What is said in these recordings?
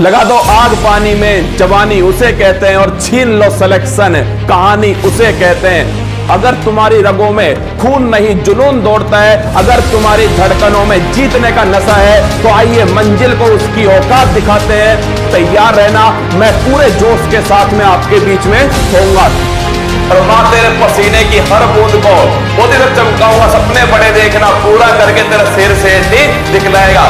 लगा दो आग पानी में, जवानी उसे कहते हैं, और छीन लो सिलेक्शन, कहानी उसे कहते हैं। अगर तुम्हारी रगों में खून नहीं जुनून दौड़ता है, अगर तुम्हारी धड़कनों में जीतने का नशा है, तो आइए मंजिल को उसकी औकात दिखाते हैं। तैयार रहना, मैं पूरे जोश के साथ में आपके बीच में होऊंगा। और मां तेरे पसीने की हर बूंद को वो तेरे चमकाऊंगा, सपने बड़े देखना, पूरा करके तेरा सिर से दिखलाएगा।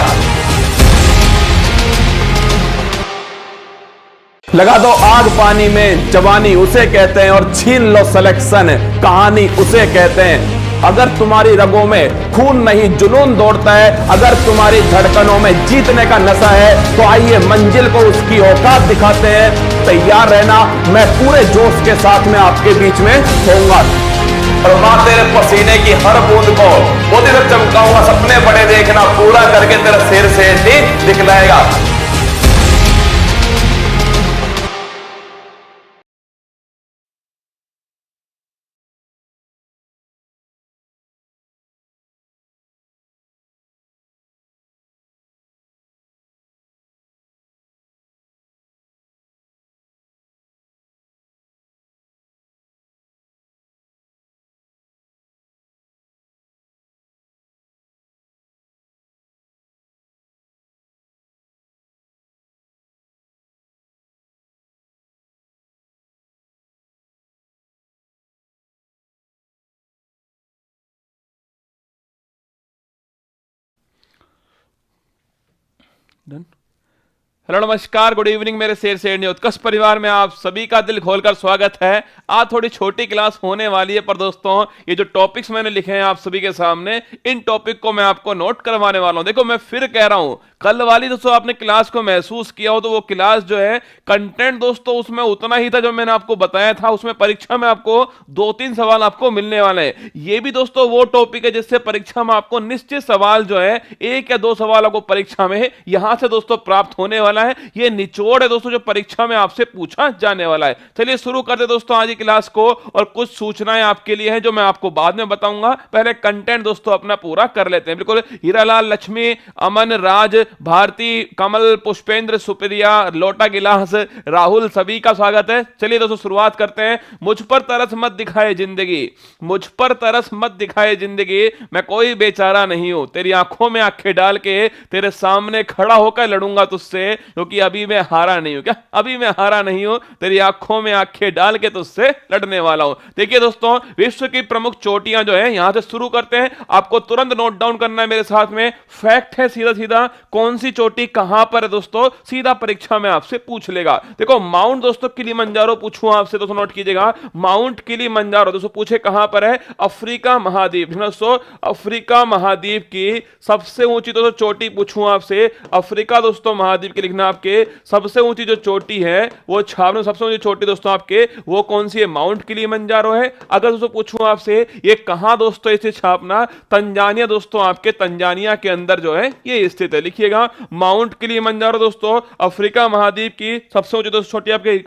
लगा दो आग पानी में, जवानी उसे कहते हैं, और छीन लो सिलेक्शन, कहानी उसे कहते हैं। अगर तुम्हारी रगों में खून नहीं जुनून दौड़ता है, अगर तुम्हारी धड़कनों में जीतने का नशा है, तो आइए मंजिल को उसकी औकात दिखाते हैं। तैयार रहना, मैं पूरे जोश के साथ में आपके बीच में होऊंगा। और मां तेरे पसीने की हर बूंद को वो तेरे चमकाऊंगा, सपने बड़े देखना, पूरा करके तेरा सिर से दिखलाएगा। डन। हेलो नमस्कार, गुड इवनिंग मेरे शेर शेरनी उत्कर्ष परिवार में आप सभी का दिल खोलकर स्वागत है। आज थोड़ी छोटी क्लास होने वाली है, पर दोस्तों ये जो टॉपिक्स मैंने लिखे हैं आप सभी के सामने, इन टॉपिक को मैं आपको नोट करवाने वाला हूं। देखो मैं फिर कह रहा हूं, कल वाली दोस्तों आपने क्लास को महसूस किया हो तो वो क्लास जो है कंटेंट दोस्तों उसमें उतना ही था जो मैंने आपको बताया था। उसमें परीक्षा में आपको 2-3 सवाल आपको मिलने वाले हैं। ये भी दोस्तों वो टॉपिक है जिससे परीक्षा में आपको निश्चित सवाल जो है 1 या 2 सवाल आपको परीक्षा में यहां से दोस्तों प्राप्त होने वाला है। ये निचोड़ है दोस्तों जो परीक्षा में आपसे पूछा जाने वाला है। चलिए शुरू करते दोस्तों आज की क्लास को, और कुछ सूचनाएं आपके लिए हैं जो मैं आपको बाद में बताऊंगा। पहले कंटेंट दोस्तों अपना पूरा कर लेते हैं। बिल्कुल हीरालाल, लक्ष्मी, अमन, राज, भारती, कमल, पुष्पेंद्र, सुप्रिया, लोटा गिलास, राहुल, सभी का स्वागत है। चलिए दोस्तों शुरुआत करते हैं। मुझ पर तरस मत दिखाए जिंदगी, मुझ पर तरस मत दिखाए जिंदगी, मैं कोई बेचारा नहीं हूं, तेरी आंखों में आंखें डाल के तेरे सामने खड़ा होकर लड़ूंगा तुझसे, क्योंकि अभी मैं हारा नहीं हूं। क्या अभी मैं हारा नहीं हूं, तेरी आंखों में आंखें डाल के तुझसे लड़ने वाला हूं। देखिए दोस्तों विश्व की प्रमुख चोटियां जो है यहां से शुरू करते हैं। आपको तुरंत नोट डाउन करना है मेरे साथ में। फैक्ट है सीधा सीधा, कौन सी चोटी कहां पर है दोस्तों, सीधा परीक्षा में आपसे पूछ लेगा। देखो माउंट दोस्तों किलिमंजारो पूछूं आपसे, दोस्तों नोट कीजिएगा, माउंट किलिमंजारो दोस्तों पूछे कहां पर है, अफ्रीका महाद्वीप। दोस्तों अफ्रीका महाद्वीप की सबसे ऊंची दोस्तों चोटी पूछूं आपसे, अफ्रीका दोस्तों महाद्वीप की लिखना आपके सबसे ऊंची जो चोटी है वो छावनी, सबसे ऊंची चोटी दोस्तों आपके वो कौन सी है, माउंट किलिमंजारो है। अगर दोस्तों पूछूं आपसे ये कहां दोस्तों इसे छापना, तंजानिया दोस्तों आपके तंजानिया के अंदर जो है ये स्थित है। लिखिएगा माउंट किलिमंजारो दोस्तों अफ्रीका महाद्वीप की सबसे ऊंची दोस्तों चोटी आपके,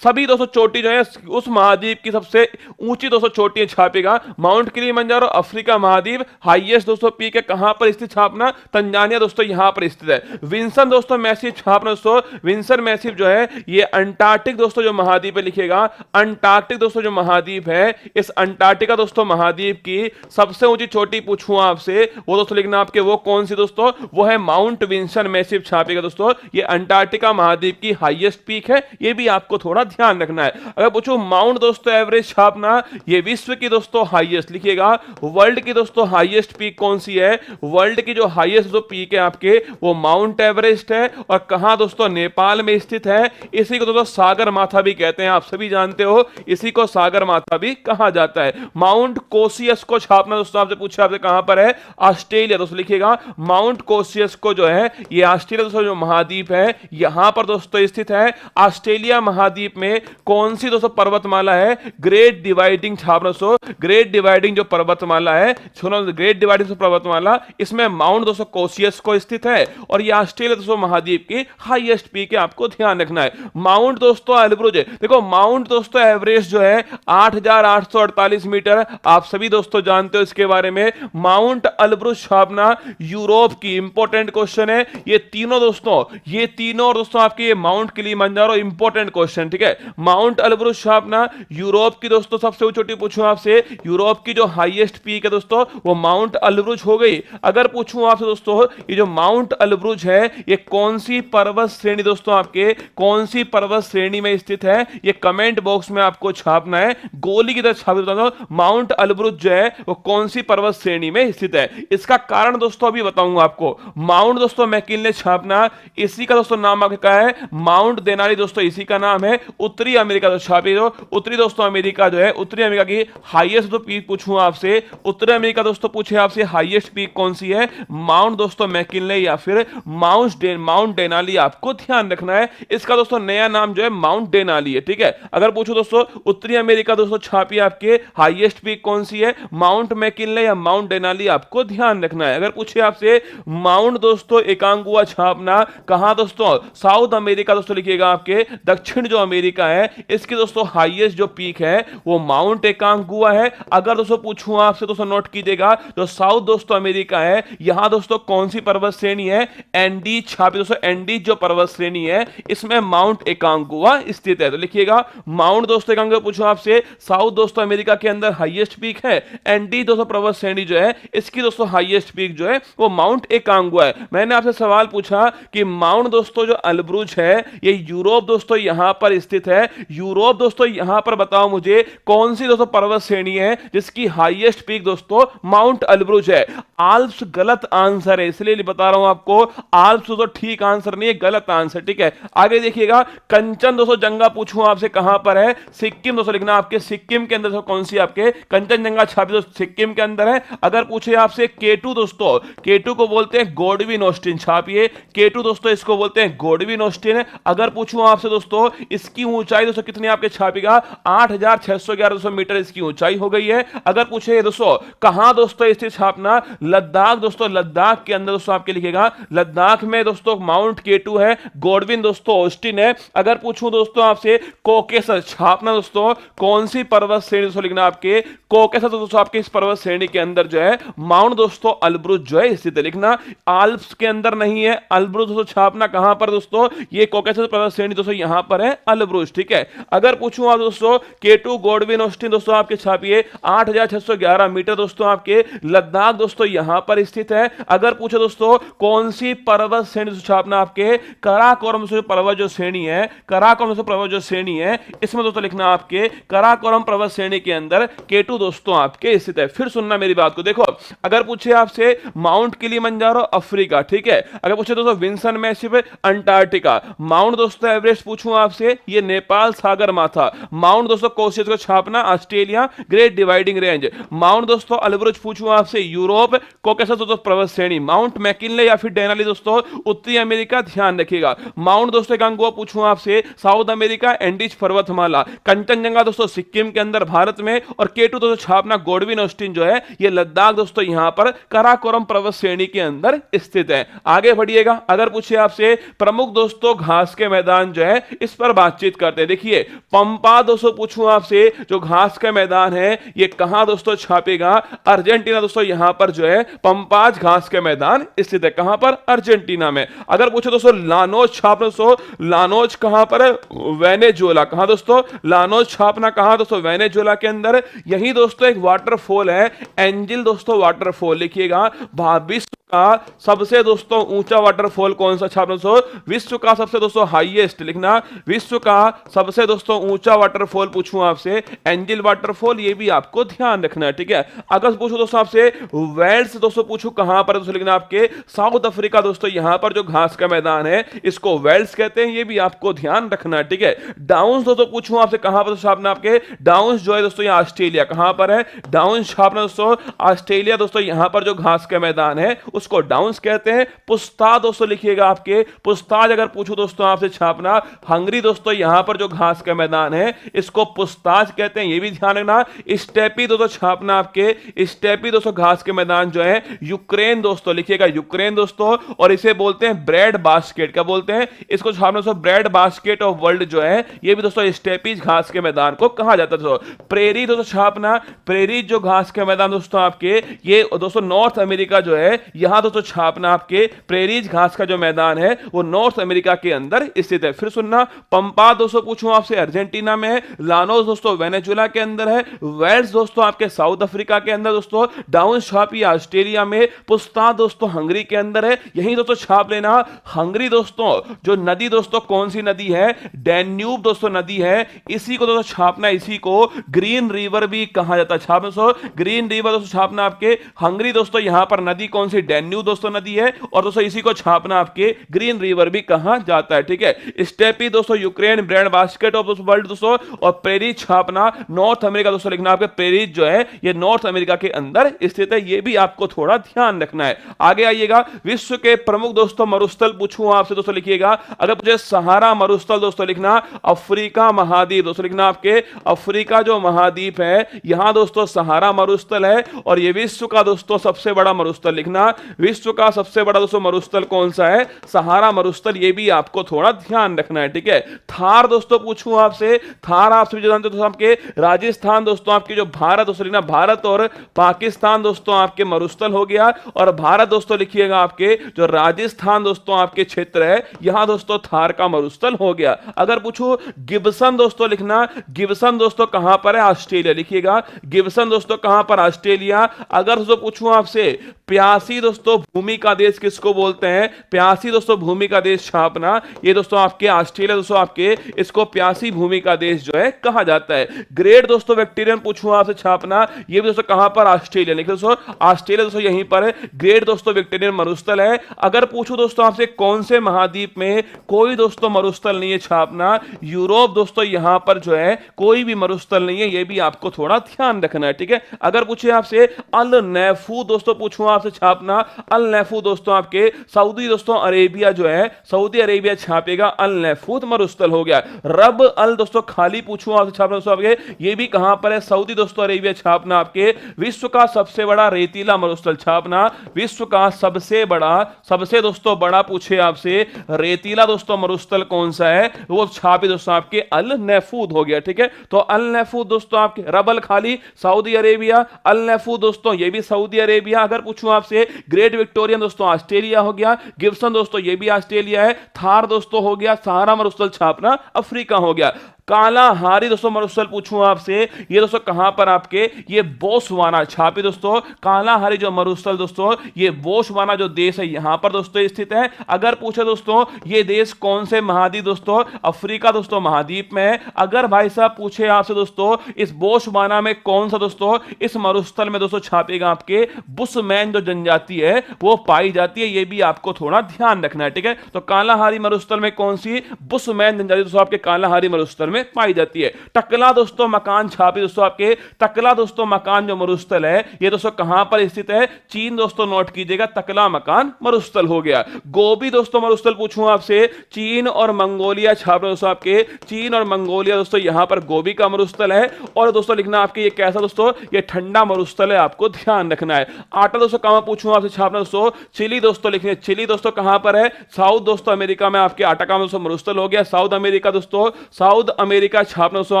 सभी दोस्तों चोटी जो है उस महाद्वीप की सबसे ऊंची दोस्तों चोटी छापेगा। माउंट किलिमंजारो अफ्रीका महाद्वीप, हाईएस्ट दोस्तों पीक है कहां पर स्थित छापना, तंजानिया दोस्तों यहां पर स्थित है। विंसन दोस्तों मैसिव छापना दोस्तों, विंसन मैसिव जो है ये अंटार्कटिक दोस्तों जो महाद्वीप है, लिखिएगा अंटार्कटिक दोस्तों जो महाद्वीप है, इस अंटार्कटिका दोस्तों महाद्वीप की सबसे ऊंची चोटी पूछूं आपसे वो दोस्तों लिखना आपके वो कौन सी दोस्तों, वो है माउंट विंसन मैसिव छापेगा दोस्तों। ये अंटार्कटिका महाद्वीप की हाईएस्ट पीक है, ये भी आपको थोड़ा ध्यान रखना है। अगर पूछूं माउंट दोस्तों एवरेस्ट छापना, ये विश्व की दोस्तों हाईएस्ट, लिखिएगा वर्ल्ड की दोस्तों हाईएस्ट पीक कौन सी है, वर्ल्ड की जो हाईएस्ट जो पीक है आपके वो माउंट एवरेस्ट है। और कहां दोस्तों, नेपाल में स्थित है। इसी को दोस्तों सागर माथा भी कहते हैं, आप सभी जानते हो, इसी को सागर माथा भी कहा जाता है। माउंट कोसियस को छापना दोस्तों आपसे पूछा आपसे कहां पर है, ऑस्ट्रेलिया दोस्तों, लिखिएगा माउंट कोसियस को जो है ये ऑस्ट्रेलिया दोस्तों जो महाद्वीप है यहां पर दोस्तों स्थित है। ऑस्ट्रेलिया महाद्वीप में कौन सी दोस्तों पर्वतमाला है, ग्रेट डिवाइडिंग छापना दोस्तों, ग्रेट डिवाइडिंग जो पर्वतमाला है, ग्रेट डिवाइडिंग पर्वतमाला, इसमें माउंट दोस्तों कोसियस को स्थित है। और ये ऑस्ट्रेलिया दोस्तों महाद्वीप की हाईएस्ट पीक है, आपको ध्यान रखना है। माउंट दोस्तों एल्ब्रुज, देखो माउंट दोस्तों एवरेस्ट जो है 8,848 मीटर, आप सभी दोस्तों जानते हो इसके बारे में। माउंट एल्ब्रुज छापना यूरोप की, इंपॉर्टेंट क्वेश्चन है ये तीनों दोस्तों, ये तीनों और दोस्तों आपके ये माउंट किलिमंजारो इंपॉर्टेंट क्वेश्चन, ठीक है। माउंट एल्ब्रुज छापना यूरोप की दोस्तों सबसे ऊंची, पूछूं आपसे यूरोप की जो हाईएस्ट पीक है दोस्तों वो माउंट एल्ब्रुज हो गई। अगर पूछूं आपसे दोस्तों ये जो माउंट एल्ब्रुज है ये कौन सी पर्वत श्रेणी दोस्तों, आपके कौन सी पर्वत श्रेणी में स्थित है, ये कमेंट बॉक्स में आपको छापना है, गोली की तरह छाप दो। माउंट एल्ब्रुज जो है वो कौन सी पर्वत श्रेणी में स्थित है, इसका कारण दोस्तों अभी बताऊंगा आपको। माउंट दोस्तों मैकिनले छापना, इसी का दोस्तों नाम क्या है, माउंट देनाली दोस्तों, इसी का नाम है। उत्तरी अमेरिका तो छापी दो, उत्तरी दोस्तों अमेरिका जो है, उत्तरी अमेरिका की हाईएस्ट तो पीक पूछूं आपसे, उत्तरी अमेरिका दोस्तों पूछे आपसे हाईएस्ट पीक कौन सी है, माउंट दोस्तों मैकिनले या फिर माउंट डेनाली, आपको ध्यान रखना है। इसका दोस्तों नया नाम जो है माउंट डेनाली है, ठीक है। अगर पूछो दोस्तों उत्तरी अमेरिका दोस्तों छापी आपके हाईएस्ट पीक कौन सी है, माउंट मैकिनले या माउंट डेनाली, आपको ध्यान रखना है। अगर पूछे आपसे माउंट दोस्तों एकांगुआ छापना कहां दोस्तों, साउथ अमेरिका दोस्तों लिखिएगा, आपके दक्षिण जो अमेरिका है इसकी दोस्तों हाईएस्ट जो पीक है वो माउंट एकांगुआ है। अगर दोस्तों पूछूं आपसे दोस्तों नोट कीजिएगा, जो साउथ दोस्तों अमेरिका है यहां दोस्तों कौन सी पर्वत श्रेणी है, एंडीज छापी दोस्तों, एंडीज जो पर्वत श्रेणी है इसमें माउंट एकांगुआ स्थित है। तो लिखिएगा माउंट दोस्तों एकांगुआ, पूछो आपसे साउथ दोस्तों अमेरिका के अंदर हाईएस्ट पीक है, एंडीज दोस्तों पर्वत श्रेणी जो है इसकी दोस्तों हाईएस्ट पीक जो है वो माउंट एकांगुआ है। मैंने आपसे सवाल पूछा कि माउंट दोस्तों जो एल्ब्रुज है ये यूरोप दोस्तों यहां पर स्थित है, यूरोप दोस्तों यहां पर बताओ मुझे कौन सी दोस्तों पर्वत श्रेणी है जिसकी हाईएस्ट पीक दोस्तों माउंट एल्ब्रुज है। आल्प्स गलत आंसर है, इसलिए बता रहा हूं आपको, आल्प्स तो ठीक आंसर नहीं है, गलत आंसर, ठीक है। आगे देखिएगा कंचन दोस्तों जंगा पूछूं आपसे कहां पर है, सिक्किम दोस्तों लिखना, आपके सिक्किम के अंदर कौन सी आपके कंचनजंगा छापी दोस्तों सिक्किम के अंदर है। अगर पूछे आपसे केटू दोस्तों, केटू को बोलते हैं गोडविन ऑस्टिन, छापिए केटू दोस्तों, इसको बोलते हैं गोडविन ऑस्टिन। अगर पूछूं आपसे दोस्तों इसकी ऊंचाई दोस्तों कितनी आपके छापेगा, 8,611 मीटर इसकी ऊंचाई हो गई है। अगर पूछे दोस्तों कहां दोस्तों स्थित छापना, लद्दाख दोस्तों, लद्दाख के अंदर दोस्तों आपके लिखेगा, लद्दाख में दोस्तों माउंट केटू है, गोडविन दोस्तों ऑस्टिन है। अगर पूछूं दोस्तों आपसे कॉकेसस छापना दोस्तों कौन सी पर्वत श्रेणी दोस्तों लिखना, आपके कॉकेसस दोस्तों आपके इस पर्वत श्रेणी के अंदर जो है माउंट दोस्तों एल्ब्रुज जो है स्थित है, लिखना आल्प्स के अंदर नहीं है। एल्ब्रुज दोस्तों छापना कहां पर दोस्तों, ये कॉकेसस पर्वत श्रेणी दोस्तों यहां पर है एल्ब्रुज, ठीक है। अगर पूछूं आप दोस्तों केटू गोडविन ऑस्टिन दोस्तों आपके छापिए 8,611 मीटर दोस्तों आपके लद्दाख दोस्तों यहां पर स्थित है। अगर पूछे दोस्तों कौन सी पर्वत श्रेणी छापना, आपके कराकोरम से पर्वत जो श्रेणी है, कराकोरम से पर्वत जो श्रेणी है इसमें दोस्तों लिखना आपके कराकोरम पर्वत श्रेणी के अंदर केटू दोस्तों आपके स्थित है। फिर सुनना मेरी बात को, देखो अगर पूछे आपसे माउंट किलिमंजारो अफ्रीका, ठीक है। अगर पूछे दोस्तों विंसन मैसिव अंटार्कटिका, माउंट दोस्तों एवरेस्ट पूछूं आपसे ये नेपाल सागर माथा, माउंट दोस्तों कोशिश को छापना Australia great dividing range, mount दोस्तों एल्ब्रुज पूछूं आपसे यूरोप कॉकेसस दोस्तों पर्वत श्रेणी, माउंट मैकिनले या फिर डेनाली दोस्तों उत्तरी अमेरिका, ध्यान रखिएगा। माउंट दोस्तों एकांगुआ पूछूं आपसे साउथ अमेरिका एंडीज पर्वतमाला, कंचनजंगा दोस्तों सिक्किम के अंदर भारत में, और केटू दोस्तों छापना गोडविन ऑस्टिन जो है ये लद्दाख दोस्तों यहां पर कराकोरम पर्वत श्रेणी के अंदर स्थित है। आगे बढ़िएगा, अगर पूछे आपसे प्रमुख दोस्तों घास के मैदान जो है इस पर बातचीत करते हैं। देखिए पंपा दोस्तों पूछूं आपसे जो घास का मैदान है ये कहां दोस्तों छापेगा, अर्जेंटीना दोस्तों यहां पर जो है पंपाज घास के मैदान स्थित है, कहां पर, अर्जेंटीना में। अगर पूछे दोस्तों लानोज छापना, लानोज कहां पर है, वेनेजुएला, कहां दोस्तों लानोज छापना कहां दोस्तों, वेनेजुएला के अंदर। यही दोस्तों एक वाटरफॉल है एंजिल दोस्तों वाटरफॉल, लिखिएगा विश्व का सबसे दोस्तों ऊंचा वाटरफॉल कौन सा छापना दोस्तों, विश्व का सबसे दोस्तों हाईएस्ट, लिखना विश्व का सबसे दोस्तों ऊंचा वाटरफॉल पूछूं आपसे एंजिल वाटरफॉल, ये भी आपको ध्यान रखना है, ठीक है। अगर पूछूं दोस्तों आपसे वेल्स दोस्तों पूछूं कहां पर दोस्तों, लिखना आपके साउथ अफ्रीका दोस्तों यहां पर जो घास का मैदान है इसको वेल्स कहते हैं, ये भी आपको ध्यान रखना है, ठीक है। डाउन्स दोस्तों पूछूं आपसे कहां पर छापना, आपके डाउन्स जो है दोस्तों ऑस्ट्रेलिया, कहां पर है डाउन्स छापना दोस्तों ऑस्ट्रेलिया दोस्तों यहां पर जो घास का मैदान है उसको डाउन्स कहते हैं। पुस्ता दोस्तों लिखिएगा आपके, पुस्ताज अगर पूछूं दोस्तों आपसे छापना, हंगरी दोस्तों यहां पर जो घास का मैदान है इसको पुस्ताज कहते हैं, ये भी ध्यान रखना। स्टेपी दोस्तों छापना आपके, स्टेपी दोस्तों घास के मैदान जो है यूक्रेन दोस्तों लिखिएगा, यूक्रेन दोस्तों। और इसे बोलते हैं ब्रेड बास्केट, क्या बोलते हैं इसको छापना दोस्तों, ब्रेड बास्केट ऑफ वर्ल्ड जो है ये भी दोस्तों स्टेपीज घास के मैदान को कहा जाता है दोस्तों। प्रेरी दोस्तों छापना, प्रेरी जो घास के मैदान दोस्तों आपके ये दोस्तों नॉर्थ अमेरिका जो है, यहां दोस्तों छापना आपके प्रेरीज घास का जो मैदान है वो नॉर्थ अमेरिका के अंदर स्थित है। फिर सुनना, पंपा दोस्तों पूछूं आपसे अर्जेंटीना में है, लानोस दोस्तों वेनेजुला के अंदर है, वेल्स दोस्तों आपके साउथ अफ्रीका के अंदर दोस्तों, डाउन छापी ऑस्ट्रेलिया में, पुस्ता दोस्तों हंगरी के अंदर है, यही दोस्तों छाप लेना। हंगरी दोस्तों जो नदी दोस्तों कौन सी नदी है, डैन्यूब दोस्तों नदी है, इसी को दोस्तों छापना, इसी को ग्रीन रिवर भी कहा जाता है। छापना दोस्तों ग्रीन रिवर दोस्तों छापना आपके, हंगरी दोस्तों यहां पर नदी कौन सी, डैन्यूब दोस्तों नदी है, और दोस्तों इसी को छापना आपके ग्रीन रिवर भी कहा जाता है, ठीक है। स्टेपी दोस्तों Ukraine, bread basket of world दोस्तों, और प्रेरी छापना नॉर्थ अमेरिका दोस्तों लिखना आपके, प्रेरी जो है ये नॉर्थ अमेरिका के अंदर स्थित है, ये भी आपको थोड़ा ध्यान रखना है। आगे आइएगा, विश्व के प्रमुख दोस्तों मरुस्थल पूछूं आपसे दोस्तों लिखिएगा, अगर मुझे सहारा मरुस्थल दोस्तों लिखना, अफ्रीका महाद्वीप दोस्तों लिखना आपके, अफ्रीका जो महाद्वीप है यहां दोस्तों सहारा मरुस्थल है, और ये विश्व का दोस्तों सबसे बड़ा मरुस्थल लिखना, विश्व का सबसे बड़ा दोस्तों मरुस्थल कौन सा है, सहारा मरुस्थल, ये भी आपको थोड़ा ध्यान रखना है, ठीक है। थार दोस्तों पूछूं आपसे, थार आपसे भी जानते दोस्तों आपके राजस्थान दोस्तों आपकी जो भारत दोस्तों लिखना, भारत और पाकिस्तान दोस्तों आपके मरुस्थल हो गया, और भारत दोस्तों लिखिएगा आपके जो राजस्थान दोस्तों आपके क्षेत्र है यहां दोस्तों थार का मरुस्थल हो गया। अगर पूछो गिब्सन दोस्तों लिखना, गिब्सन दोस्तों कहां पर है, ऑस्ट्रेलिया लिखिएगा, गिब्सन दोस्तों कहां पर, ऑस्ट्रेलिया। अगर दोस्तों पूछूं आपसे प्यासी दोस्तों भूमि का देश किसको बोलते हैं, प्यासी दोस्तों भूमि का देश छापना, ये दोस्तों आपके ऑस्ट्रेलिया दोस्तों आपके, इसको प्यासी भूमि का देश जो है कहा जाता है। ग्रेट दोस्तों बैक्टीरियन पूछूं आपसे छापना, ये भी दोस्तों कहां पर, ऑस्ट्रेलिया लिखिए दोस्तों, ऑस्ट्रेलिया दोस्तों यहीं पर है, ग्रेट दोस्तों बैक्टीरियन मरुस्थल है। अगर पूछूं दोस्तों आपसे कौन से महाद्वीप में कोई दोस्तों मरुस्थल नहीं है, छापना यूरोप दोस्तों यहां पर जो है कोई भी मरुस्थल नहीं है, ये भी आपको थोड़ा ध्यान रखना है, ठीक है। अगर पूछे आपसे अल नैफू दोस्तों पूछूं आपसे छापना, अल नैफू दोस्तों आपके सऊदी दोस्तों अरेबिया जो है, सऊदी अरेबिया छापेगा, अल नैफूत मरुस्थल हो गया। रब अल दोस्तों खाली पूछूं आपसे छापना दोस्तों आपके, ये भी कहां पर है, सऊदी दोस्तों अरेबिया छापना आपके। विश्व का सबसे बड़ा रेतीला मरुस्थल छापना, विश्व का सबसे दोस्तों बड़ा पूछे आपसे रेतीला दोस्तों मरुस्थल कौन सा है, वो छापे दोस्तों आपके अल नैफूद हो गया, ठीक है। तो अल नैफूद दोस्तों आपके, रबल खाली सऊदी अरेबिया, अल नैफूद दोस्तों ये भी सऊदी अरेबिया। अगर पूछूं आपसे ग्रेट विक्टोरियन दोस्तों ऑस्ट्रेलिया हो गया, गिब्सन दोस्तों ये भी ऑस्ट्रेलिया है, थार दोस्तों हो गया, सहारा मरुस्थल छापना अफ्रीका हो गया। कालाहारी दोस्तों मरुस्थल पूछूं आपसे, ये दोस्तों कहां पर आपके, ये बोत्सवाना छापी दोस्तों, कालाहारी जो मरुस्थल दोस्तों ये बोत्सवाना जो देश है यहां पर दोस्तों स्थित है। अगर पूछे दोस्तों ये देश कौन से महाद्वीप दोस्तों, अफ्रीका दोस्तों महाद्वीप में है। अगर भाई साहब पूछे आपसे दोस्तों इस बोत्सवाना में कौन सा दोस्तों, इस मरुस्थल में दोस्तों छापेगा आपके बुशमैन जो जनजाति है वो पाई जाती है, ये भी आपको थोड़ा ध्यान रखना है, ठीक है। तो कालाहारी मरुस्थल में कौन सी, बुशमैन जनजाति दोस्तों आपके कालाहारी मरुस्थल में पाई जाती है। टकला दोस्तों मकान छापी दोस्तों आपके, टकला दोस्तों मकान जो मरुस्थल है ये दोस्तों कहां पर स्थित है, चीन दोस्तों नोट कीजिएगा, टकला मकान मरुस्थल हो गया। गोबी दोस्तों मरुस्थल पूछूं आपसे, चीन और मंगोलिया छाप दोस्तों आपके, चीन और मंगोलिया दोस्तों यहां पर गोबी का मरुस्थल है। और दोस्तों लिखना आपके ये कैसा दोस्तों, ये ठंडा मरुस्थल है, आपको ध्यान रखना है। आटा दोस्तों कहां पूछूं आपसे छापना दोस्तों, चिली दोस्तों लिखने, चिली दोस्तों कहां पर है, साउथ दोस्तों अमेरिका में आपके आटा का दोस्तों मरुस्थल हो गया, साउथ अमेरिका दोस्तों, साउथ अमेरिका छापना दोस्तों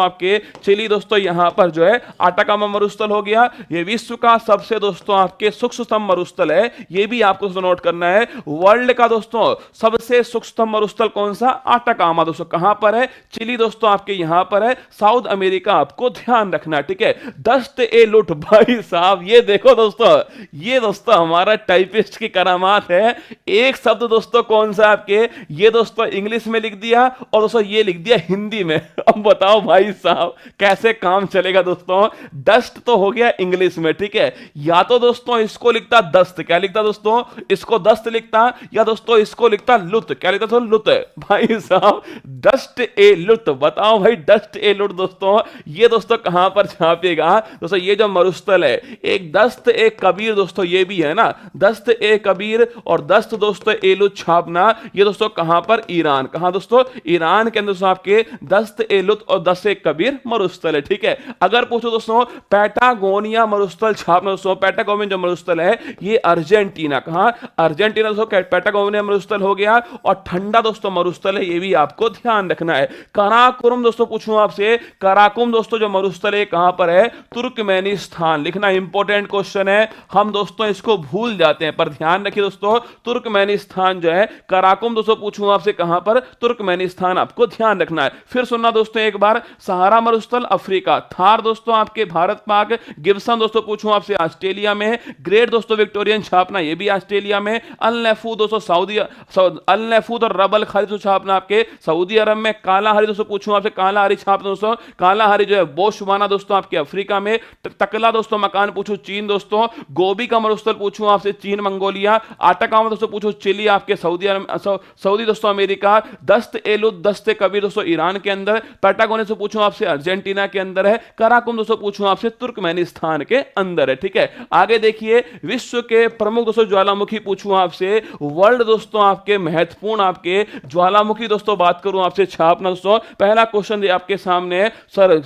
आपके, चिली दोस्तों यहां पर जो है आटाकामा मरुस्थल हो गया। ये विश्व का सबसे दोस्तों आपके सूक्ष्मतम मरुस्थल है, ये भी आपको नोट करना है। वर्ल्ड का दोस्तों सबसे सूक्ष्मतम मरुस्थल कौन सा, आटाकामा दोस्तों कहां पर है, चिली दोस्तों आपके यहां पर है, साउथ अमेरिका आपको ध्यान रखना, ठीक है। दस्त ए लुट, भाई साहब ये देखो दोस्तों, ये दोस्तों हमारा टाइपिस्ट की करामात है। एक शब्द दोस्तों कौन सा आपके, ये दोस्तों इंग्लिश में लिख दिया और दोस्तों ये लिख दिया हिंदी में अब बताओ भाई साहब कैसे काम चलेगा दोस्तों। डस्ट तो हो गया इंग्लिश में, ठीक है, या तो दोस्तों इसको लिखता दस्त, क्या लिखता दोस्तों, इसको दस्त लिखता, या दोस्तों इसको लिखता लुत, क्या लिखता दोस्तों, लुत। भाई साहब डस्ट ए लुत, बताओ भाई डस्ट ए लुत दोस्तों, ये दोस्तों कहां पर छापेगा दोस्तों। ये जो मरुस्थल है, एक दस्त ए कबीर दोस्तों, ये भी है ना, दस्त ए कबीर और दस्त दोस्तों ए लुत छापना, ये दोस्तों कहां पर, ईरान। कहां दोस्तों, ईरान के अंदर आपके दस्त ए लुत और दस्त ए कबीर मरुस्थल है, ठीक है। अगर पूछो दोस्तों पैटागोनिया मरुस्थल छापना दोस्तों, पैटागोनिया जो मरुस्थल है ये अर्जेंटीना, कहां, अर्जेंटीना दोस्तों पैटागोनिया मरुस्थल हो गया। और ठंडा दोस्तों मरुस्थल है, ये भी आपको ध्यान रखना है। कराकुरम दोस्तों पूछूं आपसे, कराकुम दोस्तों जो मरुस्थल है कहां पर है, तुर्कमेनिस्तान। लिखना इंपॉर्टेंट क्वेश्चन है, हम दोस्तों इसको भूल जाते हैं, पर ध्यान रखिए दोस्तों तुर्कमेनिस्तान जो है, कराकुम दोस्तों पूछूं आपसे कहां पर, तुर्कमेनिस्तान, आपको ध्यान रखना है। फिर सुनना दोस्तों एक बार, सहारा मरुस्थल अफ्रीका, थार दोस्तों आपके भारत पाक, गिब्सन दोस्तों पूछूं आपसे ऑस्ट्रेलिया में, ग्रेट दोस्तों विक्टोरियन छापना ये भी ऑस्ट्रेलिया में, अल नफूद दोस्तों सऊदी, अल नफूद और रबल खाली दोस्तों छापना आपके सऊदी अरब में, काला हरी दोस्तों पूछूं आपसे, काला हरी छापना दोस्तों, काला हरी जो है बोशवाना दोस्तों आपके अफ्रीका में, तकला दोस्तों मकान पूछूं चीन दोस्तों, गोभी का मरुस्थल पूछूं आपसे चीन मंगोलिया, आटाकामा दोस्तों पूछूं चिली आपके सऊदी दोस्तों अमेरिका, दस्त एलुद दस्ते कबीर दोस्तों ईरान के अंदर, पैटागोनिया से पूछूं आपसे अर्जेंटीना के अंदर है, कराकुम दोस्तों पूछूं आपसे तुर्कमेनिस्तान के अंदर है, ठीक है। आगे देखिए, विश्व के प्रमुख दोस्तों ज्वालामुखी पूछूं आपसे, वर्ल्ड दोस्तों आपके महत्वपूर्ण आपके ज्वालामुखी दोस्तों बात करूं आपसे छापना दोस्तों, पहला क्वेश्चन आपके सामने है सर,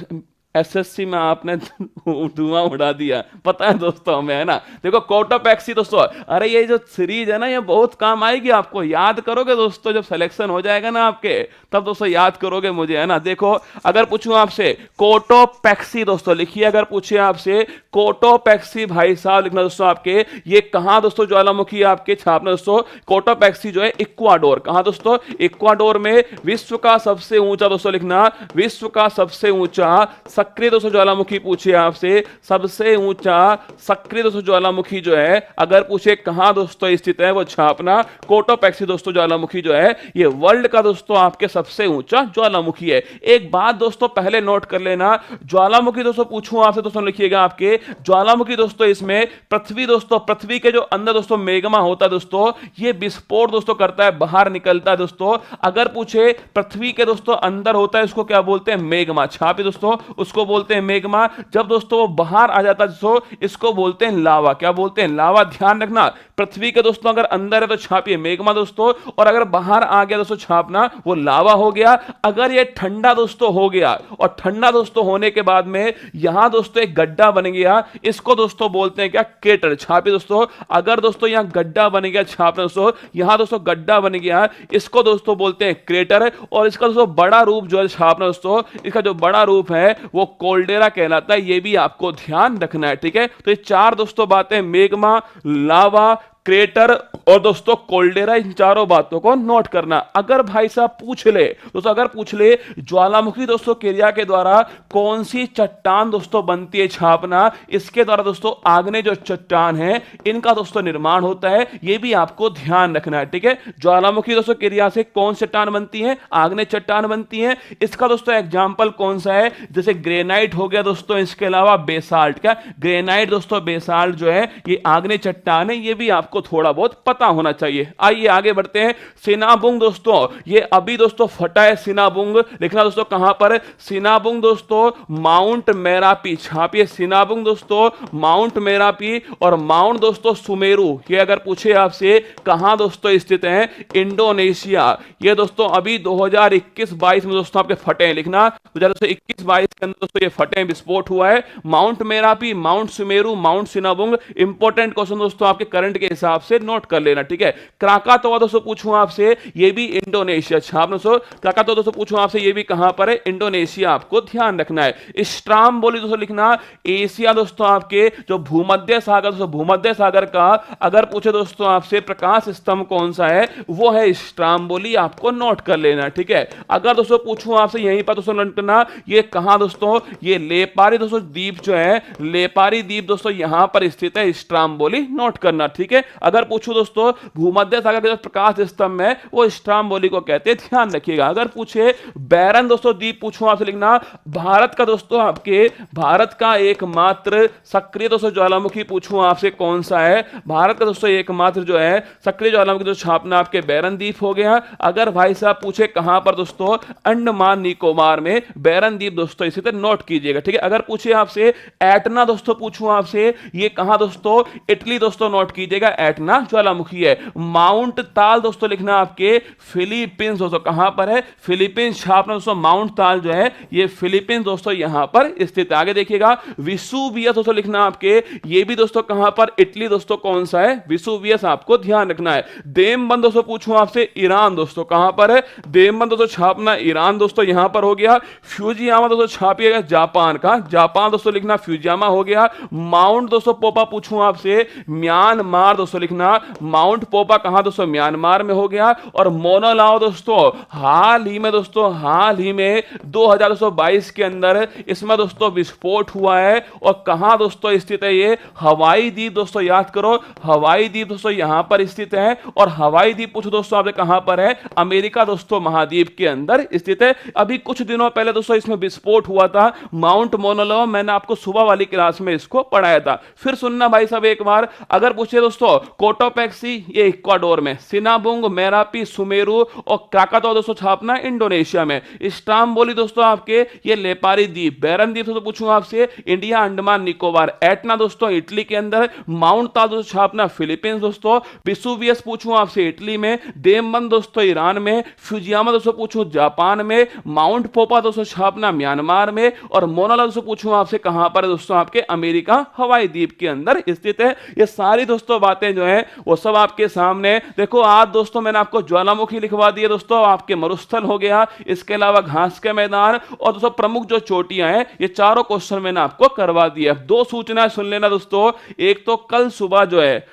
एसएससी में आपने धुआं उड़ा दिया, पता है दोस्तों हमें, है ना। देखो कोटोपैक्सी दोस्तों, अरे ये जो सीरीज है ना ये बहुत काम आएगी आपको, याद करोगे दोस्तों, जब सिलेक्शन हो जाएगा ना आपके तब दोस्तों याद करोगे मुझे, है ना। देखो अगर पूछूं आपसे कोटोपैक्सी दोस्तों, लिखिए अगर पूछे आपसे कोटोपैक्सी भाई साहब लिखना दोस्तों आपके, ये कहां दोस्तों ज्वालामुखी आपके छापना दोस्तों, कोटोपैक्सी जो है इक्वाडोर, कहां दोस्तों, इक्वाडोर में। विश्व का सबसे ऊंचा दोस्तों लिखना, विश्व का सबसे ऊंचा सक्रिय दोस्तों ज्वालामुखी पूछे आपसे, सबसे ऊंचा सक्रिय दोस्तों ज्वालामुखी जो है अगर पूछे कहां दोस्तों स्थित है, वो छापना कोटोपैक्सी दोस्तों ज्वालामुखी जो है ये वर्ल्ड का दोस्तों आपके सबसे ऊंचा ज्वालामुखी है। एक बात दोस्तों पहले नोट कर लेना, ज्वालामुखी दोस्तों पूछूं आपसे दोस्तों लिखिएगा आपके, ज्वालामुखी दोस्तों इसमें पृथ्वी दोस्तों, पृथ्वी के जो अंदर दोस्तों मेगमा होता है दोस्तों, ये विस्फोट दोस्तों करता है, बाहर निकलता है दोस्तों। अगर पूछे पृथ्वी के दोस्तों अंदर होता है, इसको क्या बोलते हैं, मेगमा, छापे दोस्तों उसको बोलते हैं मेगमा। जब दोस्तों वो बाहर आ जाता है दोस्तों इसको बोलते हैं लावा, क्या बोलते हैं, लावा। ध्यान रखना पृथ्वी के दोस्तों अगर अंदर है तो छापिए मेगमा दोस्तों, और अगर बाहर आ गया दोस्तों छापना वो लावा हो गया। अगर ये ठंडा दोस्तों हो गया और ठंडा दोस्तों होने के बाद में यहां दोस्तों एक गड्ढा बन गया, इसको दोस्तों बोलते हैं क्या, क्रेटर, छापिए दोस्तों। अगर दोस्तों यहां गड्ढा बन गया, छापना दोस्तों, यहां दोस्तों गड्ढा बन गया, इसको दोस्तों बोलते हैं क्रेटर। और इसका दोस्तों बड़ा रूप जो है छापना दोस्तों, इसका जो बड़ा रूप है वो कोल्डेरा कहलाता है, ये भी आपको ध्यान रखना है, ठीक है। तो ये चार दोस्तों बातें, मेगमा, लावा, क्रेटर और दोस्तों कोल्डेरा, इन चारों बातों को नोट करना। अगर भाई साहब पूछ ले दोस्तों, अगर पूछ ले ज्वालामुखी दोस्तों क्रिया के द्वारा कौन सी चट्टान दोस्तों बनती है, छापना इसके द्वारा दोस्तों आग्नेय जो चट्टान है इनका दोस्तों निर्माण होता है, ये भी आपको ध्यान रखना है, ठीक है। ज्वालामुखी दोस्तों क्रिया से कौन सी चट्टान बनती है, आग्नेय चट्टान बनती है। इसका दोस्तों एग्जाम्पल कौन सा है, जैसे ग्रेनाइट हो गया दोस्तों, इसके अलावा बेसाल्ट, क्या ग्रेनाइट दोस्तों, बेसाल्ट जो है ये आग्नेय चट्टान है, ये भी आपको थोड़ा बहुत पता होना चाहिए। आइए आगे बढ़ते हैं। सिनाबुंग दोस्तों, ये अभी दोस्तों फटा है, सिनाबुंग लिखना दोस्तों कहां पर, सिनाबुंग दोस्तों माउंट मेरापी, छापिए सिनाबुंग दोस्तों माउंट मेरापी। और माउंट दोस्तों सुमेरु, ये अगर पूछे आपसे कहां दोस्तों स्थित है, इंडोनेशिया। ये दोस्तों अभी 2021-22 में दोस्तों आपके फटे हैं, लिखना 2021-22 के अंदर दोस्तों ये फटे हैं, विस्फोट हुआ है। Mount Merapi, mount Sumeru, mount Sinabung, important question दोस्तों आपके करंट के हिसाब से नोट कर लेना, ठीक है। क्राकातोआ दोस्तों पूछूं आपसे, ये भी इंडोनेशिया, छापना दोस्तों क्राकातोआ दोस्तों पूछूं आपसे, ये भी कहां पर है, इंडोनेशिया, आपको ध्यान रखना है। स्ट्राम्बोली दोस्तों लिखना एशिया दोस्तों आपके जो भूमध्य सागर दोस्तों, भूमध्य सागर का अगर पूछे दोस्तों आपसे प्रकाश स्तंभ कौन सा है, वो है स्ट्राम्बोली, आपको नोट कर लेना, ठीक है। अगर दोस्तों पूछूं आपसे यहीं पर दोस्तों नोट करना, ये कहां दोस्तों, ये लेपारी दोस्तों द्वीप जो है, लेपारी द्वीप दोस्तों यहां पर स्थित है, स्ट्राम्बोली नोट करना, ठीक है। अगर पूछूं दोस्तों दोस्तों भूमध्य सागर के जो प्रकाश स्तंभ है वो स्ट्राम्बोली को कहते हैं, ध्यान रखिएगा। अगर पूछे बैरन दोस्तों द्वीप पूछूं आपसे लिखना भारत का दोस्तों, आपके भारत का एकमात्र सक्रिय दोस्तों ज्वालामुखी पूछूं आपसे कौन सा है, भारत का दोस्तों एकमात्र जो है सक्रिय ज्वालामुखी जो छापना आपके बैरन द्वीप हो गया। अगर भाई साहब पूछे कहां पर दोस्तों, अंडमान निकोबार में बैरन द्वीप दोस्तों, इसी तरह नोट कीजिएगा, ठीक है। अगर पूछे आपसे एटना दोस्तों पूछूं आपसे, ये कहां दोस्तों, इटली दोस्तों, नोट कीजिएगा, एटना ज्वालामुखी है। माउंट ताल दोस्तों लिखना आपके फिलीपींस दोस्तों, कहां पर है, फिलीपींस छापना दोस्तों, माउंट ताल जो है ये फिलीपींस दोस्तों यहां पर स्थित है। आगे देखिएगा विसुवियस दोस्तों लिखना आपके, ये भी दोस्तों कहां पर, इटली दोस्तों, कौन सा है, विसुवियस, आपको ध्यान रखना है। देमबंद दोस्तों पूछूं आपसे, ईरान दोस्तों, कहां पर है, देमबंद दोस्तों छापना ईरान दोस्तों यहां पर हो गया। फ्यूजियामा दोस्तों छापिएगा जापान का, जापान दोस्तों लिखना फ्यूजियामा हो गया। माउंट दोस्तों पोपा पूछूं आपसे, म्यांमार दोस्तों लिखना, माउंट पोपा कहां दोस्तों, म्यांमार में हो गया। और मोना लाओ दोस्तों हाल ही में दोस्तों, हाल ही में 2022 के अंदर इसमें दोस्तों विस्फोट हुआ है। और कहां दोस्तों स्थित है ये, हवाई द्वीप दोस्तों, याद करो हवाई द्वीप दोस्तों यहां पर स्थित है। और हवाई द्वीप पूछो दोस्तों आपसे कहां पर है, अमेरिका दोस्तों महाद्वीप के अंदर स्थित है। अभी कुछ दिनों पहले दोस्तों इसमें विस्फोट हुआ था, माउंट मोना, मैंने आपको सुबह वाली क्लास में इसको पढ़ाया था, फिर सुनना भाई साहब एक बार। अगर पूछे दोस्तों कोटोपैक्सी ये इक्वाडोर में, सिनाबुंग, मेरापी, सुमेरु और क्राकातो दोस्तों छापना इंडोनेशिया में। स्ट्राम्बोली दोस्तों आपके ये लेपारी द्वीप, बैरन द्वीप तो पूछूं आपसे इंडिया, अंडमान निकोबार। एटना दोस्तों इटली के अंदर, माउंट ताल दोस्तों छापना फिलीपींस दोस्तों। विसुवियस पूछूं आपसे इटली में, देमबंद दोस्तों ईरान में, फ्यूजियामा दोस्तों पूछूं जापान में, माउंट पोपा दोस्तों छापना म्यांमार में। और मोना दोस्तों पूछूं आपसे कहां पर दोस्तों, आपके अमेरिका हवाई द्वीप के अंदर स्थित है। ये सारी दोस्तों बातें जो है वो सब आपके सामने। देखो आज दोस्तों मैंने आपको ज्वालामुखी लिखवा दिए दोस्तों, आपके मरुस्थल हो गया, इसके अलावा घास के मैदान और दोस्तों प्रमुख जो चोटियां हैं, ये चारों क्वेश्चन मैंने आपको करवा दिया। दो सूचनाएं सुन लेना दोस्तों, एक तो कल सुबह जो है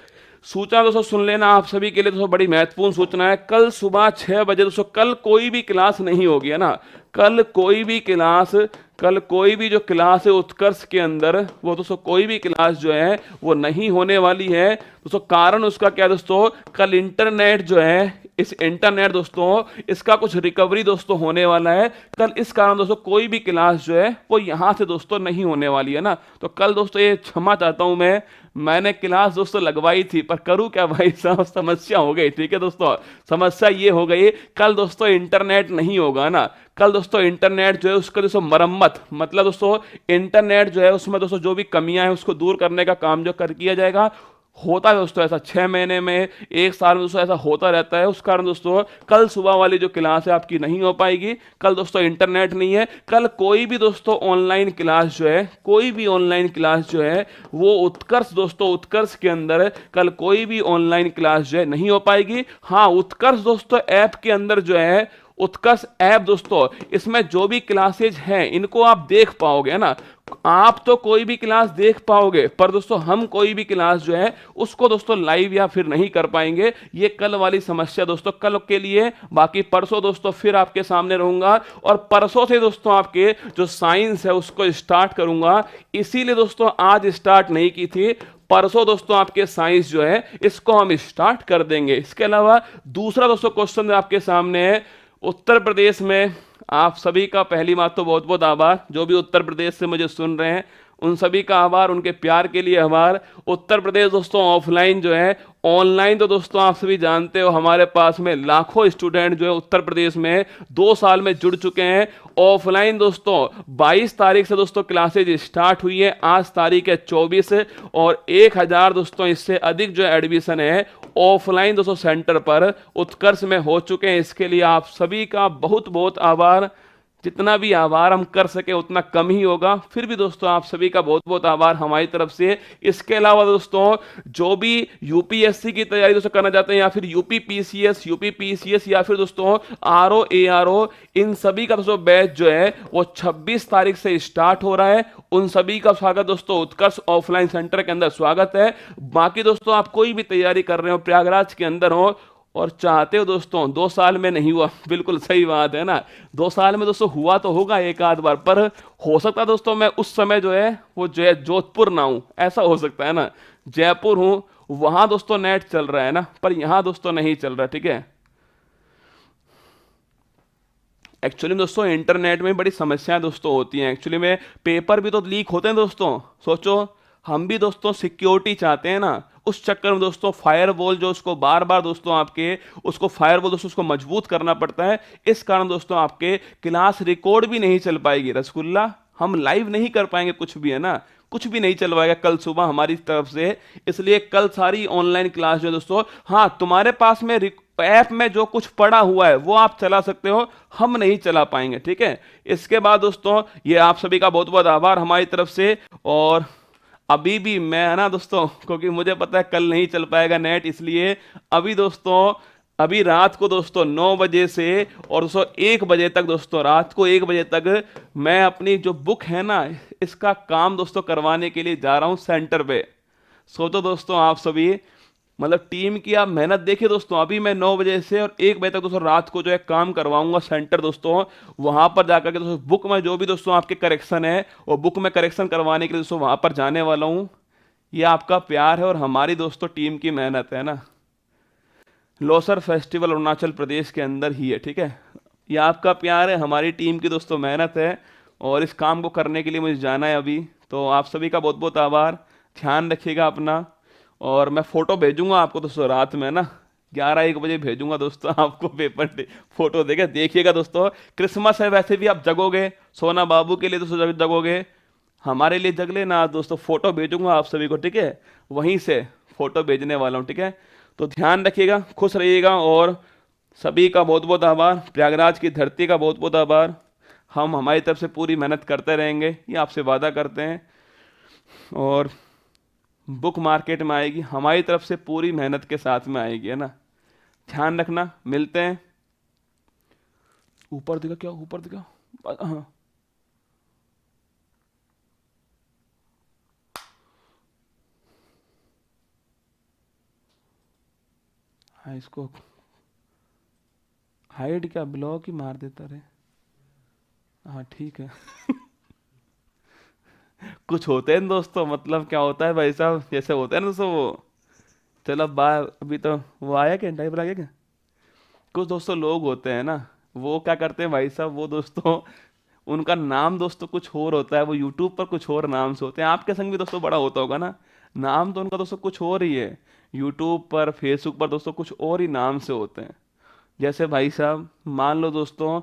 सूचना दोस्तों सुन लेना, आप सभी के लिए दोस्तों बड़ी महत्वपूर्ण सूचना है। कल सुबह 6 बजे दोस्तों, कल कोई भी क्लास नहीं होगी, है ना, कल कोई भी जो क्लास है उत्कर्ष के अंदर, वो दोस्तों कोई भी क्लास जो है वो नहीं होने वाली है दोस्तों। कारण उसका क्या दोस्तों, कल इंटरनेट जो है, इस इंटरनेट दोस्तों इसका कुछ रिकवरी दोस्तों होने वाला है कल, इस कारण दोस्तों कोई भी क्लास जो है वो यहां से दोस्तों नहीं होने वाली है ना। तो कल दोस्तों ये क्षमा चाहता हूं मैंने क्लास दोस्तों लगवाई थी, पर करूं क्या भाई साहब, समस्या हो गई, ठीक है दोस्तों, समस्या ये हो गई कल दोस्तों इंटरनेट नहीं होगा ना। कल दोस्तों इंटरनेट जो है उसका दोस्तों मरम्मत, मतलब दोस्तों इंटरनेट जो है उसमें दोस्तों जो भी कमियां हैं उसको दूर करने का काम जो कर किया जाएगा। होता है दोस्तों ऐसा 6 महीने में, 1 साल में दोस्तों ऐसा होता रहता है। उस कारण दोस्तों कल सुबह वाली जो क्लास है आपकी नहीं हो पाएगी। कल दोस्तों इंटरनेट नहीं है, कल कोई भी दोस्तों ऑनलाइन क्लास जो है, कोई भी ऑनलाइन क्लास जो है वो उत्कर्ष दोस्तों, उत्कर्ष के अंदर कल कोई भी ऑनलाइन क्लास जो है नहीं हो पाएगी। हाँ, उत्कर्ष दोस्तों ऐप के अंदर जो है, उत्कर्ष ऐप दोस्तों इसमें जो भी क्लासेज हैं इनको आप देख पाओगे, है ना। आप तो कोई भी क्लास देख पाओगे, पर दोस्तों हम कोई भी क्लास जो है उसको दोस्तों लाइव या फिर नहीं कर पाएंगे। ये कल वाली समस्या दोस्तों कल के लिए, बाकी परसों दोस्तों फिर आपके सामने रहूंगा। और परसों से दोस्तों आपके जो साइंस है उसको स्टार्ट करूंगा, इसीलिए दोस्तों आज स्टार्ट नहीं की थी, परसों दोस्तों आपके साइंस जो है इसको हम स्टार्ट कर देंगे। इसके अलावा दूसरा दोस्तों क्वेश्चन आपके सामने है, उत्तर प्रदेश में आप सभी का पहली बात तो बहुत बहुत आभार, जो भी उत्तर प्रदेश से मुझे सुन रहे हैं उन सभी का आभार, उनके प्यार के लिए आभार। उत्तर प्रदेश दोस्तों ऑफलाइन जो है, ऑनलाइन तो दोस्तों आप सभी जानते हो हमारे पास में लाखों स्टूडेंट जो है उत्तर प्रदेश में 2 साल में जुड़ चुके हैं। ऑफलाइन दोस्तों 22 तारीख से दोस्तों क्लासेज स्टार्ट हुई है, आज तारीख है 24 और 1000 दोस्तों इससे अधिक जो एडमिशन है ऑफलाइन दोस्तों सेंटर पर उत्कर्ष में हो चुके हैं। इसके लिए आप सभी का बहुत बहुत आभार। जितना भी आभार हम कर सके उतना कम ही होगा, फिर भी दोस्तों आप सभी का बहुत बहुत आभार हमारी तरफ से। इसके अलावा दोस्तों जो भी यूपीएससी की तैयारी दोस्तों करना चाहते हैं, या फिर यूपीपीसीएस या फिर दोस्तों आरओ एआरओ, इन सभी का दोस्तों बैच जो है वो 26 तारीख से स्टार्ट हो रहा है। उन सभी का स्वागत दोस्तों उत्कर्ष ऑफलाइन सेंटर के अंदर स्वागत है। बाकी दोस्तों आप कोई भी तैयारी कर रहे हो, प्रयागराज के अंदर हो और चाहते हो दोस्तों 2 साल में नहीं हुआ, बिल्कुल सही बात है ना, 2 साल में दोस्तों हुआ तो होगा एक आध बार, पर हो सकता है दोस्तों मैं उस समय जो है वो जो है जोधपुर ना हूं, ऐसा हो सकता है ना, जयपुर हूं, वहां दोस्तों नेट चल रहा है ना, पर यहां दोस्तों नहीं चल रहा, ठीक है। एक्चुअली में दोस्तों इंटरनेट में बड़ी समस्याएं दोस्तों होती हैं। एक्चुअली में पेपर भी तो लीक होते हैं दोस्तों। सोचो, हम भी दोस्तों सिक्योरिटी चाहते हैं ना, उस चक्कर में दोस्तों फायरवॉल जो उसको बार बार दोस्तों आपके उसको फायरवॉल दोस्तों उसको मजबूत करना पड़ता है। इस कारण दोस्तों आपके क्लास रिकॉर्ड भी नहीं चल पाएगी रसगुल्ला, हम लाइव नहीं कर पाएंगे, कुछ भी है ना, कुछ भी नहीं चल पाएगा कल सुबह हमारी तरफ से। इसलिए कल सारी ऑनलाइन क्लास जो है दोस्तों, हाँ तुम्हारे पास में ऐप में जो कुछ पड़ा हुआ है वो आप चला सकते हो, हम नहीं चला पाएंगे, ठीक है। इसके बाद दोस्तों ये आप सभी का बहुत बहुत आभार हमारी तरफ से। और अभी भी मैं है ना दोस्तों, क्योंकि मुझे पता है कल नहीं चल पाएगा नेट, इसलिए अभी दोस्तों अभी रात को दोस्तों 9 बजे से और दोस्तों 1 बजे तक, दोस्तों रात को 1 बजे तक मैं अपनी जो बुक है ना इसका काम दोस्तों करवाने के लिए जा रहा हूं सेंटर पे। सोचो दोस्तों आप सभी, मतलब टीम की आप मेहनत देखिए दोस्तों। अभी मैं 9 बजे से और 1 बजे तक दोस्तों रात को जो है काम करवाऊंगा सेंटर दोस्तों, वहां पर जाकर के दोस्तों बुक में जो भी दोस्तों आपके करेक्शन है वो बुक में करेक्शन करवाने के लिए दोस्तों वहां पर जाने वाला हूं। ये आपका प्यार है और हमारी दोस्तों टीम की मेहनत है ना। लोसर फेस्टिवल अरुणाचल प्रदेश के अंदर ही है, ठीक है। ये आपका प्यार है, हमारी टीम की दोस्तों मेहनत है और इस काम को करने के लिए मुझे जाना है अभी। तो आप सभी का बहुत बहुत आभार, ध्यान रखिएगा अपना। और मैं फोटो भेजूंगा आपको दोस्तों रात में ना 11-1 बजे भेजूंगा दोस्तों आपको पेपर फोटो देके देखिएगा दोस्तों। क्रिसमस है, वैसे भी आप जगोगे, सोना बाबू के लिए दोस्तों जगोगे, हमारे लिए जग लेना दोस्तों। फोटो भेजूंगा आप सभी को, ठीक है, वहीं से फोटो भेजने वाला हूँ, ठीक है। तो ध्यान रखिएगा, खुश रहिएगा और सभी का बहुत बहुत आभार। प्रयागराज की धरती का बहुत बहुत आभार। हम हमारी तरफ से पूरी मेहनत करते रहेंगे, ये आपसे वादा करते हैं। और बुक मार्केट में आएगी, हमारी तरफ से पूरी मेहनत के साथ में आएगी, है ना। ध्यान रखना, मिलते हैं। ऊपर दिखा क्या, ऊपर दिखा, हाँ हाँ, इसको हाइड क्या, ब्लॉक ही मार देता रे। हाँ ठीक है कुछ होते हैं दोस्तों, मतलब क्या होता है भाई साहब, जैसे होता है ना दोस्तों वो। चलो बाय, अभी तो वो आया क्या, ड्राइवर आ गया क्या। कुछ दोस्तों लोग होते हैं ना, वो क्या करते हैं भाई साहब, वो दोस्तों उनका नाम दोस्तों कुछ और होता है, वो यूट्यूब पर कुछ और नाम से होते हैं। आपके संग भी दोस्तों बड़ा होता होगा ना, नाम तो उनका दोस्तों कुछ और ही है, यूट्यूब पर फेसबुक पर दोस्तों कुछ और ही नाम से होते हैं। जैसे भाई साहब मान लो दोस्तों,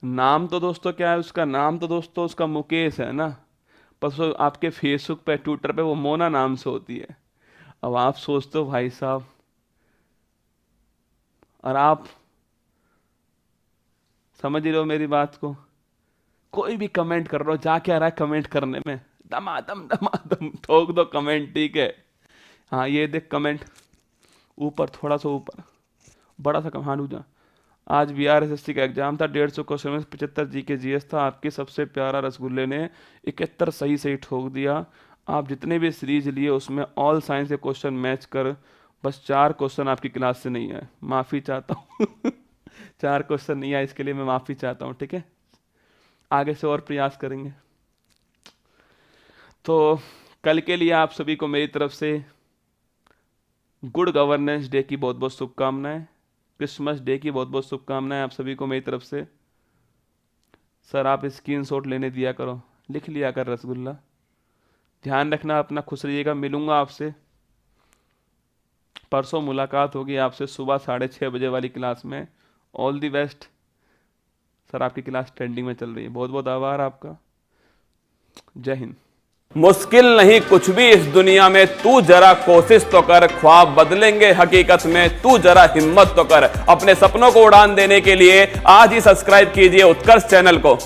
नाम तो दोस्तों क्या है, उसका नाम तो दोस्तों उसका मुकेश है ना, पर आपके फेसबुक पे ट्विटर पे वो मोना नाम से होती है। अब आप सोचते हो भाई साहब, और आप समझ रहे हो मेरी बात को। कोई भी कमेंट कर रहा हो, जा क्या रहा है कमेंट करने में, दमादम ठोक दो कमेंट, ठीक है। हाँ ये देख कमेंट ऊपर, थोड़ा सा ऊपर, बड़ा सा कम, हाँ रुक जा। आज BRSSC का एग्जाम था, 150 क्वेश्चन में 75 GK GS था। आपके सबसे प्यारा रसगुल्ले ने 71 सही ठोक दिया। आप जितने भी सीरीज लिए उसमें ऑल साइंस के क्वेश्चन मैच कर, बस 4 क्वेश्चन आपकी क्लास से नहीं आए, माफ़ी चाहता हूँ 4 क्वेश्चन नहीं आए, इसके लिए मैं माफ़ी चाहता हूँ, ठीक है। आगे से और प्रयास करेंगे। तो कल के लिए आप सभी को मेरी तरफ से गुड गवर्नेंस डे की बहुत बहुत शुभकामनाएं, क्रिसमस डे की बहुत बहुत शुभकामनाएं आप सभी को मेरी तरफ से। सर आप स्क्रीनशॉट लेने दिया करो, लिख लिया कर रसगुल्ला। ध्यान रखना अपना, खुश रहिएगा। मिलूंगा आपसे परसों, मुलाकात होगी आपसे सुबह 6:30 बजे वाली क्लास में। ऑल दी बेस्ट सर, आपकी क्लास ट्रेंडिंग में चल रही है। बहुत बहुत आभार आपका, जय हिंद। मुश्किल नहीं कुछ भी इस दुनिया में, तू जरा कोशिश तो कर, ख्वाब बदलेंगे हकीकत में, तू जरा हिम्मत तो कर। अपने सपनों को उड़ान देने के लिए आज ही सब्सक्राइब कीजिए उत्कर्ष चैनल को।